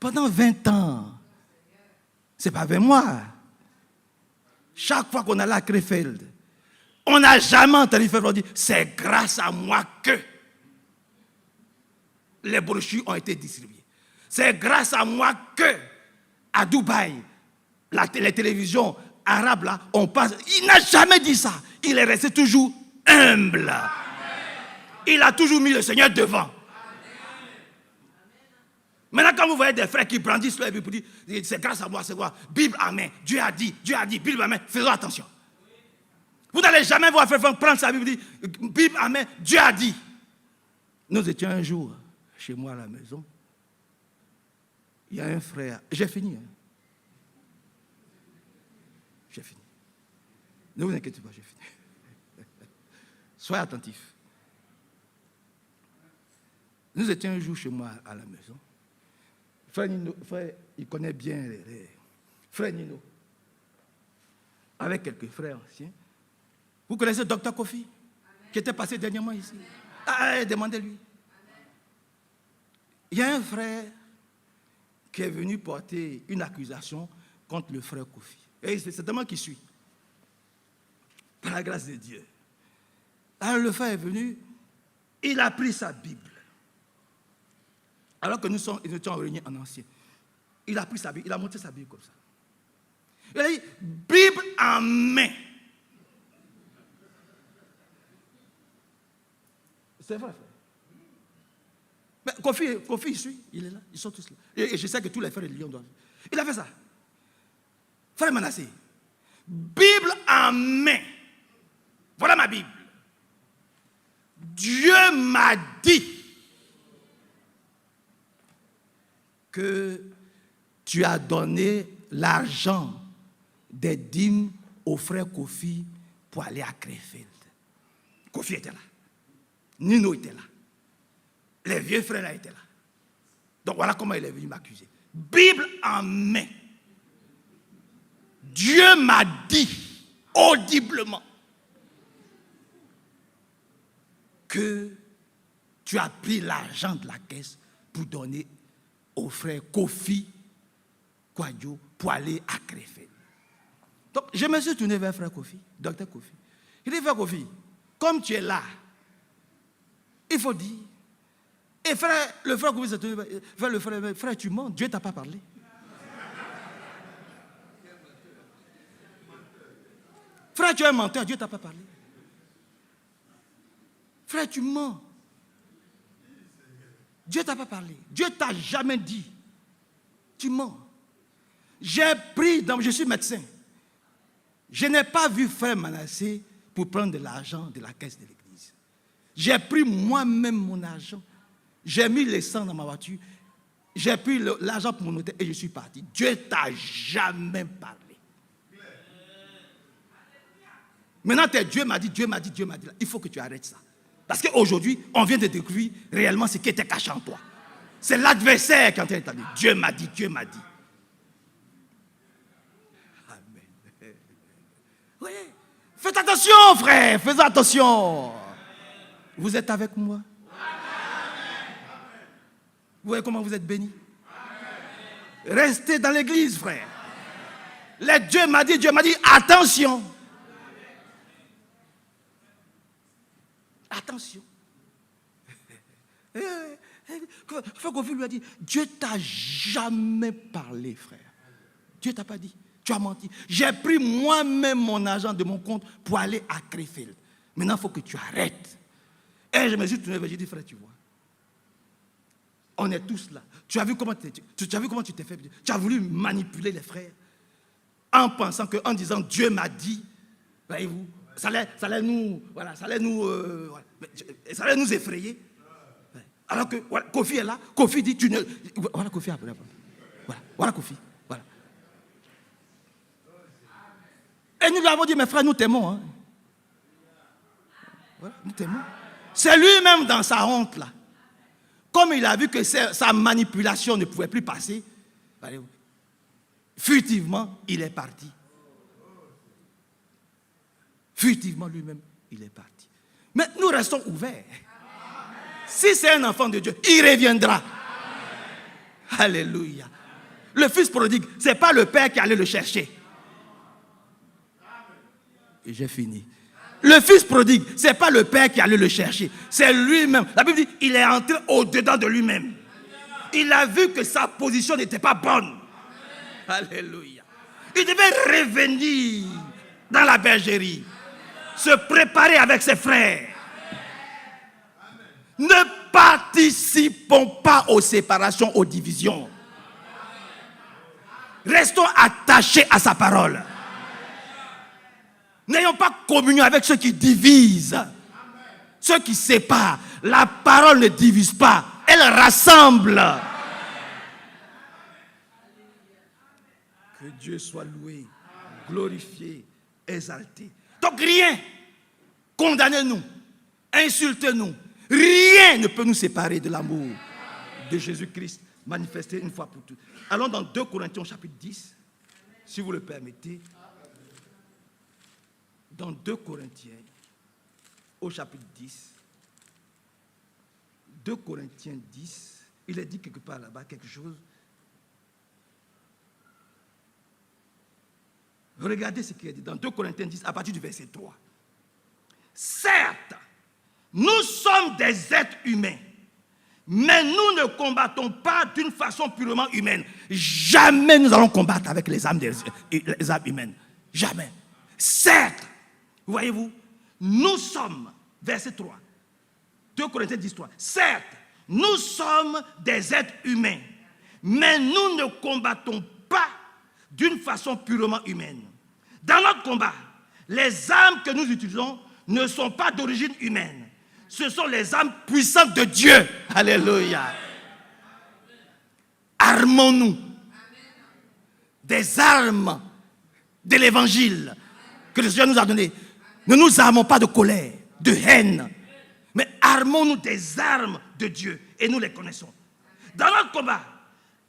Pendant 20 ans, c'est pas avec moi. Chaque fois qu'on allait à Krefeld, on n'a jamais entendu faire dire c'est grâce à moi que les brochures ont été distribuées. C'est grâce à moi que à Dubaï, les télévisions arabes là, on passe. Il n'a jamais dit ça. Il est resté toujours humble. Il a toujours mis le Seigneur devant. Maintenant, quand vous voyez des frères qui brandissent leur Bible pour dire c'est grâce à moi, c'est quoi? Bible, amen. Dieu a dit, Bible, amen. Faisons attention. Vous n'allez jamais voir frère prendre sa Bible et dire Bible, amen. Dieu a dit. Nous étions un jour chez moi à la maison. Il y a un frère. J'ai fini. J'ai fini. Ne vous inquiétez pas, j'ai fini. Soyez attentifs. Nous étions un jour chez moi à la maison. Frère Nino, frère, il connaît bien frère Nino, avec quelques frères anciens. Vous connaissez Dr Kofi, qui était passé dernièrement ici. Demandez-lui. Il y a un frère qui est venu porter une accusation contre le frère Kofi. Et c'est certainement qui suit. Par la grâce de Dieu. Alors le frère est venu, il a pris sa Bible. Alors que nous étions réunis en ancien. Il a pris sa Bible, il a monté sa Bible comme ça. Il a dit, Bible en main. C'est vrai, frère. Mais Kofi, il suit, il est là, ils sont tous là. Et je sais que tous les frères de Lyon doivent. Il a fait ça. Frère Manassé, Bible en main. Voilà ma Bible. Dieu m'a dit que tu as donné l'argent des dîmes au frère Kofi pour aller à Krefeld. Kofi était là. Nino était là. Les vieux frères là étaient là. Donc voilà comment il est venu m'accuser. Bible en main. Dieu m'a dit audiblement que tu as pris l'argent de la caisse pour donner au frère Kofi Kwadjo pour aller à Krefeld. Donc, je me suis tourné vers frère Kofi, docteur Kofi. Il dit, frère Kofi, comme tu es là, il faut dire. Et frère, le frère Kofi s'est tourné vers le frère, frère, tu mens, Dieu ne t'a pas parlé. Frère, tu es un menteur, Dieu ne t'a pas parlé. Frère, tu mens. Dieu ne t'a pas parlé. Dieu ne t'a jamais dit. Tu mens. Je suis médecin. Je n'ai pas vu frère Manassé pour prendre de l'argent de la caisse de l'église. J'ai pris moi-même mon argent. J'ai mis l'essence dans ma voiture. J'ai pris l'argent pour mon hôtel et je suis parti. Dieu ne t'a jamais parlé. Maintenant, Dieu m'a dit. Il faut que tu arrêtes ça. Parce qu'aujourd'hui, on vient de découvrir réellement ce qui était caché en toi. C'est l'adversaire qui est en train de dire. Dieu m'a dit. Amen. Oui. Faites attention, frère. Faites attention. Vous êtes avec moi. Vous voyez comment vous êtes bénis. Restez dans l'église, frère. Dieu m'a dit, attention. Attention. Frère Kofi lui a dit, Dieu t'a jamais parlé, frère. Dieu t'a pas dit. Tu as menti. J'ai pris moi-même mon argent de mon compte pour aller à Krefeld. Maintenant, il faut que tu arrêtes. Et je me suis tourné vers lui, j'ai dit, frère, tu vois. On est tous là. Tu as vu comment tu t'es fait? Tu as voulu manipuler les frères en pensant en disant Dieu m'a dit, voyez-vous, ça allait nous effrayer. Alors que voilà, Kofi est là. Kofi dit voilà Kofi après. Voilà Kofi. Voilà. Et nous lui avons dit, mes frères, nous t'aimons. Hein. Voilà, nous t'aimons. C'est lui-même dans sa honte là. Comme il a vu que sa manipulation ne pouvait plus passer, furtivement, il est parti. Furtivement, lui-même, il est parti. Mais nous restons ouverts. Si c'est un enfant de Dieu, il reviendra. Alléluia. Le fils prodigue, ce n'est pas le père qui allait le chercher. Et j'ai fini. Le fils prodigue, ce n'est pas le père qui allait le chercher. C'est lui-même. La Bible dit, il est entré au-dedans de lui-même. Il a vu que sa position n'était pas bonne. Alléluia. Il devait revenir dans la bergerie. Se préparer avec ses frères. Ne participons pas aux séparations, aux divisions. Restons attachés à sa parole. N'ayons pas communion avec ceux qui divisent, ceux qui séparent. La parole ne divise pas, elle rassemble. Que Dieu soit loué, glorifié, exalté. Donc rien, condamnez-nous, insultez-nous. Rien ne peut nous séparer de l'amour de Jésus-Christ manifesté une fois pour toutes. Allons dans 2 Corinthiens chapitre 10, si vous le permettez. Dans 2 Corinthiens, au chapitre 10, 2 Corinthiens 10, il est dit quelque part là-bas quelque chose. Regardez ce qui est dit dans 2 Corinthiens 10, à partir du verset 3. Certes, nous sommes des êtres humains, mais nous ne combattons pas d'une façon purement humaine. Jamais nous allons combattre avec les âmes humaines. Jamais. Certes, voyez-vous, nous sommes, verset 3, 2 Corinthiens 10, 3. Certes, nous sommes des êtres humains, mais nous ne combattons pas d'une façon purement humaine. Dans notre combat, les armes que nous utilisons ne sont pas d'origine humaine. Ce sont les armes puissantes de Dieu. Alléluia. Armons-nous des armes de l'évangile que le Seigneur nous a données. Ne nous armons pas de colère, de haine, mais armons-nous des armes de Dieu et nous les connaissons. Dans notre combat,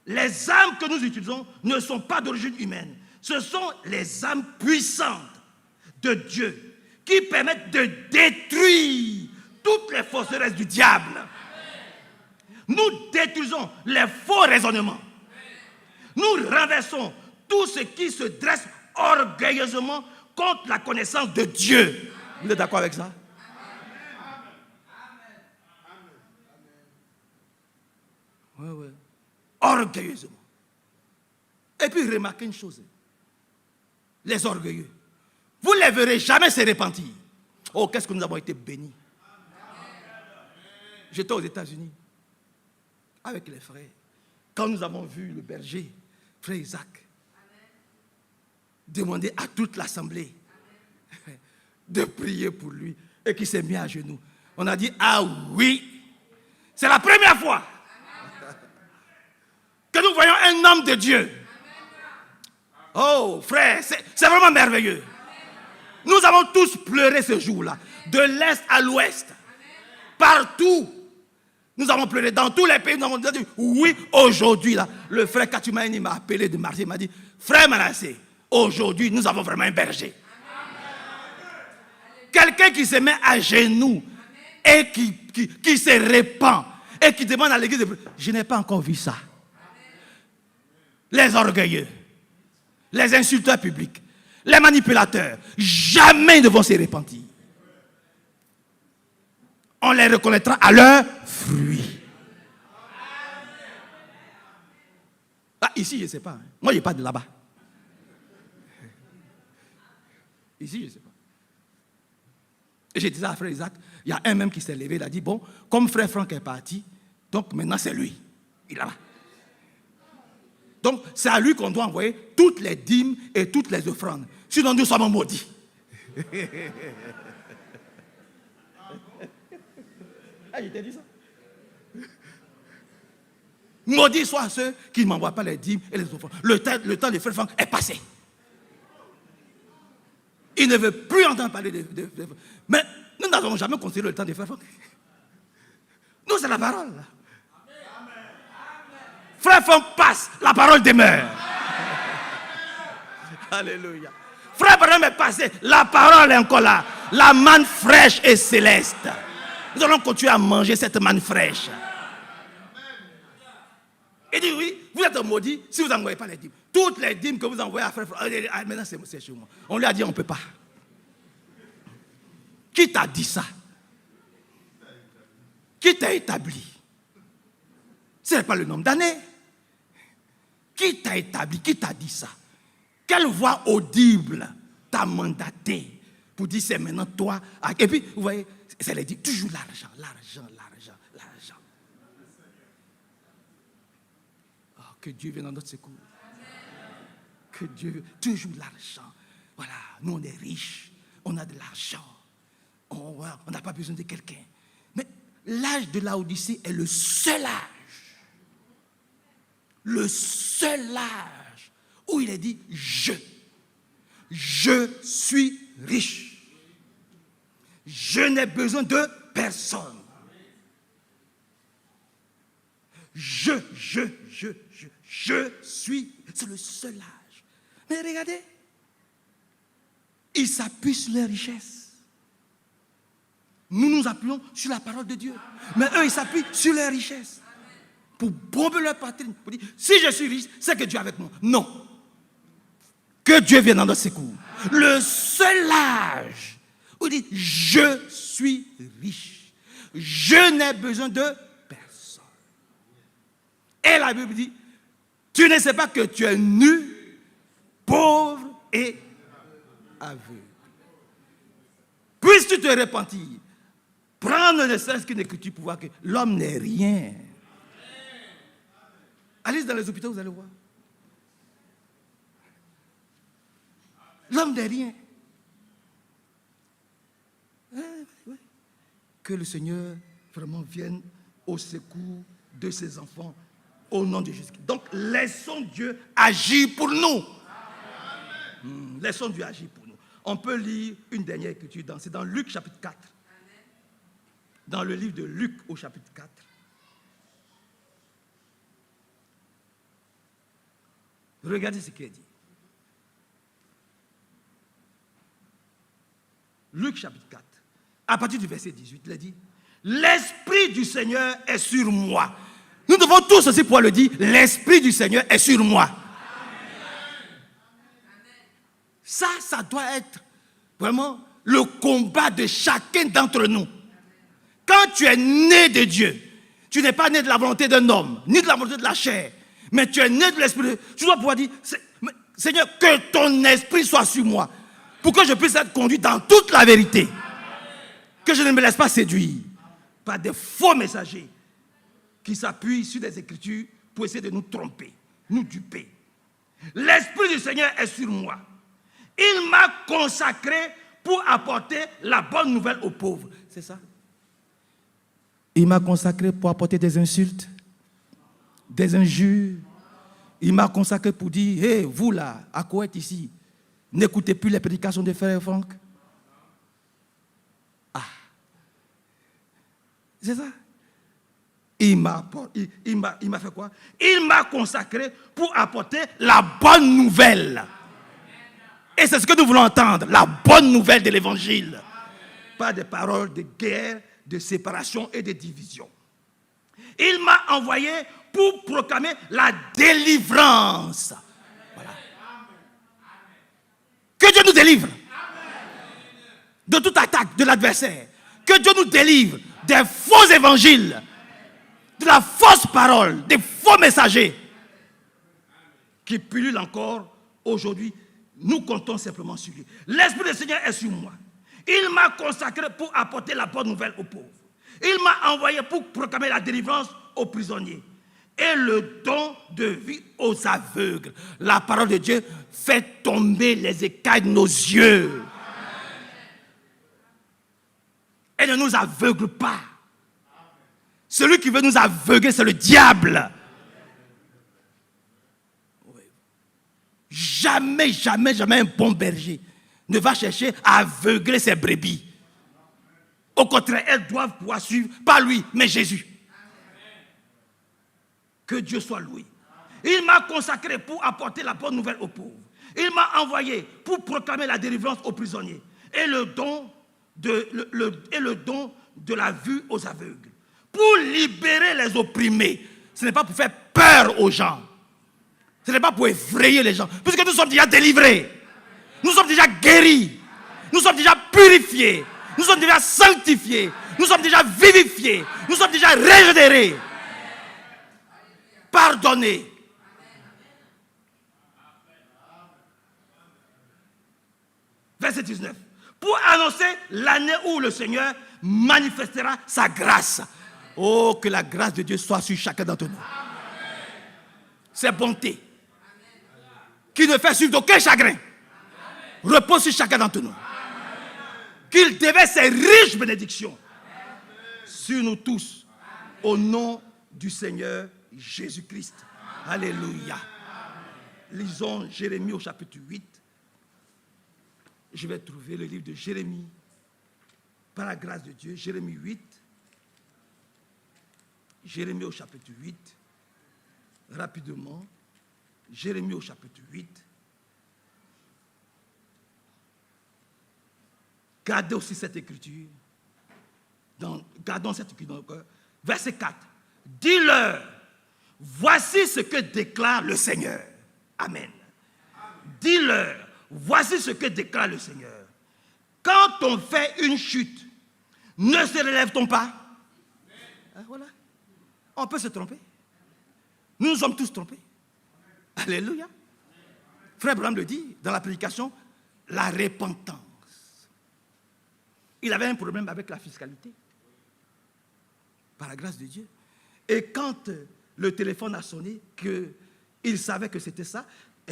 les armes que nous utilisons ne sont pas d'origine humaine. Ce sont les armes puissantes de Dieu qui permettent de détruire toutes les forteresses du diable. Nous détruisons les faux raisonnements. Nous renversons tout ce qui se dresse orgueilleusement contre la connaissance de Dieu. Vous êtes d'accord avec ça? Oui. Orgueilleusement. Et puis remarquez une chose. Les orgueilleux, vous ne les verrez jamais se repentir. Oh, qu'est-ce que nous avons été bénis. J'étais aux États-Unis avec les frères. Quand nous avons vu le berger, frère Isaac, demander à toute l'assemblée de prier pour lui et qui s'est mis à genoux. On a dit, ah oui, c'est la première fois que nous voyons un homme de Dieu. Oh frère, c'est vraiment merveilleux. Nous avons tous pleuré ce jour-là, de l'est à l'ouest, partout. Nous avons pleuré dans tous les pays. Nous avons dit, oui, aujourd'hui, là, le frère Katumaini m'a appelé de Marseille, il m'a dit, frère Manassé, aujourd'hui, nous avons vraiment un berger. Quelqu'un qui se met à genoux et qui se répand et qui demande à l'église de prier. Je n'ai pas encore vu ça. Les orgueilleux, les insulteurs publics, les manipulateurs, jamais ne vont se repentir. On les reconnaîtra à leurs fruits. Ah, ici, je ne sais pas. Moi, je n'ai pas de là-bas. Ici, je ne sais pas. Et j'ai dit ça à frère Isaac. Il y a un même qui s'est levé. Il a dit, bon, comme frère Franck est parti, donc maintenant c'est lui. Il est là-bas. Donc, c'est à lui qu'on doit envoyer toutes les dîmes et toutes les offrandes. Sinon, nous sommes maudits. Ah, je t'ai dit ça. Maudits soient ceux qui ne m'envoient pas les dîmes et les offrandes. Le temps des frères Franck est passé. Il ne veut plus entendre parler de mais nous n'avons jamais considéré le temps des frères Franck. Nous, c'est la parole. Frère Franck passe, la parole demeure. Alléluia. Frère Branham est passé, la parole est encore là. La manne fraîche et céleste. Nous allons continuer à manger cette manne fraîche. Il dit oui, vous êtes maudits si vous n'envoyez pas les dîmes. Toutes les dîmes que vous envoyez à frère Franck, maintenant c'est chez moi. On lui a dit on ne peut pas. Qui t'a dit ça? Qui t'a établi? Ce n'est pas le nombre d'années. Qui t'a établi? Qui t'a dit ça? Quelle voix audible t'a mandaté pour dire c'est maintenant toi? Et puis, vous voyez, c'est les dit toujours l'argent, l'argent, l'argent, l'argent. Oh, que Dieu vienne en notre secours. Que Dieu, toujours l'argent. Voilà, nous on est riches, on a de l'argent. On n'a pas besoin de quelqu'un. Mais l'âge de l'Odyssée est le seul âge. Le seul âge où il est dit je suis riche. Je n'ai besoin de personne. Je suis. C'est le seul âge. Mais regardez, il s'appuie sur les richesses. Nous nous appuyons sur la parole de Dieu. Mais eux, ils s'appuient sur les richesses. Pour bomber leur patrie. Pour dire, si je suis riche, c'est que Dieu est avec moi. Non. Que Dieu vienne en notre secours. Le seul âge où il dit, je suis riche. Je n'ai besoin de personne. Et la Bible dit, tu ne sais pas que tu es nu, pauvre et aveugle. Puisses-tu te repentir, prendre ne serait-ce qu'une écriture pour voir que l'homme n'est rien. Allez dans les hôpitaux, vous allez voir. L'homme n'est rien. Que le Seigneur vraiment vienne au secours de ses enfants au nom de Jésus. Donc, laissons Dieu agir pour nous. Laissons Dieu agir pour nous. On peut lire une dernière écriture, c'est dans Luc chapitre 4. Dans le livre de Luc au chapitre 4. Regardez ce qu'il est dit. Luc chapitre 4. À partir du verset 18, il a dit, l'Esprit du Seigneur est sur moi. Nous devons tous aussi pouvoir le dire, l'Esprit du Seigneur est sur moi. Ça doit être vraiment le combat de chacun d'entre nous. Quand tu es né de Dieu, tu n'es pas né de la volonté d'un homme, ni de la volonté de la chair, mais tu es né de l'Esprit. Tu dois pouvoir dire, Seigneur, que ton Esprit soit sur moi, pour que je puisse être conduit dans toute la vérité. Que je ne me laisse pas séduire par des faux messagers qui s'appuient sur des Écritures pour essayer de nous tromper, nous duper. L'Esprit du Seigneur est sur moi. Il m'a consacré pour apporter la bonne nouvelle aux pauvres. C'est ça? Il m'a consacré pour apporter des insultes, des injures. Il m'a consacré pour dire, hé, vous là, à Koweït ici, n'écoutez plus les prédications de frère Franck. Ah. C'est ça? Il m'a fait quoi? Il m'a consacré pour apporter la bonne nouvelle. Et c'est ce que nous voulons entendre, la bonne nouvelle de l'évangile. Pas des paroles de guerre, de séparation et de division. Il m'a envoyé pour proclamer la délivrance. Voilà. Que Dieu nous délivre de toute attaque de l'adversaire. Que Dieu nous délivre des faux évangiles, de la fausse parole, des faux messagers qui pullulent encore aujourd'hui. Nous comptons simplement sur lui. L'Esprit du Seigneur est sur moi. Il m'a consacré pour apporter la bonne nouvelle aux pauvres. Il m'a envoyé pour proclamer la délivrance aux prisonniers et le don de vie aux aveugles. La parole de Dieu fait tomber les écailles de nos yeux. Elle ne nous aveugle pas. Celui qui veut nous aveugler, c'est le diable. Jamais, jamais, jamais un bon berger ne va chercher à aveugler ses brebis. Au contraire, elles doivent pouvoir suivre, pas lui, mais Jésus. Que Dieu soit loué. Il m'a consacré pour apporter la bonne nouvelle aux pauvres. Il m'a envoyé pour proclamer la délivrance aux prisonniers et le don de la vue aux aveugles. Pour libérer les opprimés. Ce n'est pas pour faire peur aux gens. Ce n'est pas pour effrayer les gens. Puisque nous sommes déjà délivrés. Nous sommes déjà guéris. Nous sommes déjà purifiés. Nous sommes déjà sanctifiés. Nous sommes déjà vivifiés. Nous sommes déjà régénérés. Pardonnés. Verset 19. Pour annoncer l'année où le Seigneur manifestera sa grâce. Oh, que la grâce de Dieu soit sur chacun d'entre nous. Ses bontés. Qui ne fait suivre d'aucun chagrin. Repose sur chacun d'entre nous. Qu'il déverse ses riches bénédictions sur nous tous. Au nom du Seigneur Jésus-Christ. Alléluia. Lisons Jérémie au chapitre 8. Je vais trouver le livre de Jérémie. Par la grâce de Dieu, Jérémie 8. Jérémie au chapitre 8. Rapidement. Jérémie au chapitre 8. Gardez aussi cette écriture. Gardons cette écriture dans le cœur. Verset 4. Dis-leur, voici ce que déclare le Seigneur. Amen. Dis-leur, voici ce que déclare le Seigneur. Quand on fait une chute, ne se relève-t-on pas? Voilà. On peut se tromper. Nous nous sommes tous trompés. Alléluia. Frère Branham le dit dans la prédication, la repentance. Il avait un problème avec la fiscalité. Par la grâce de Dieu. Et quand le téléphone a sonné, qu'il savait que c'était ça,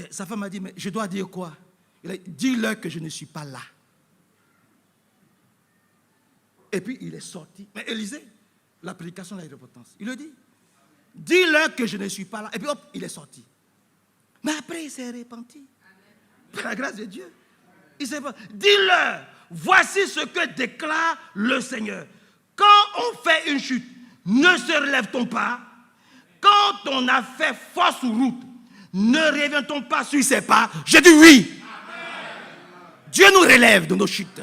sa femme a dit, mais je dois dire quoi? Il a dit, dis-leur que je ne suis pas là. Et puis il est sorti. Mais Élisée, la prédication de la repentance, il le dit. Dis-leur que je ne suis pas là. Et puis hop, il est sorti. Mais après, il s'est repenti. Par la grâce de Dieu. Il s'est repenti. Dis-leur, voici ce que déclare le Seigneur. Quand on fait une chute, ne se relève-t-on pas? Quand on a fait fausse route, ne revient-on pas sur ses pas? Je dis oui. Amen. Dieu nous relève de nos chutes.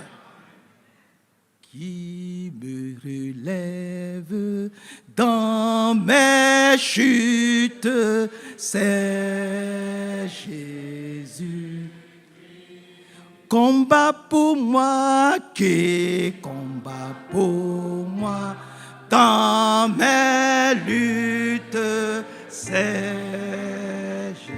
Qui me relève dans mes chutes, c'est Jésus. Combat pour moi, qui combat pour moi, dans mes luttes, c'est Jésus.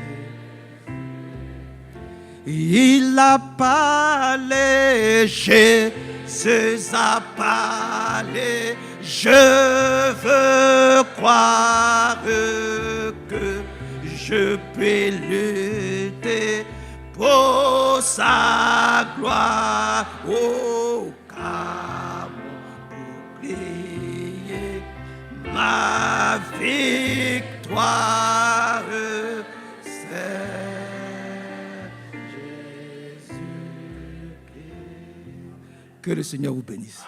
Il a parlé, Jésus a parlé, je veux croire que je peux lutter pour sa gloire. Oh, car mon bouclier, ma victoire, c'est Jésus. Que le Seigneur vous bénisse.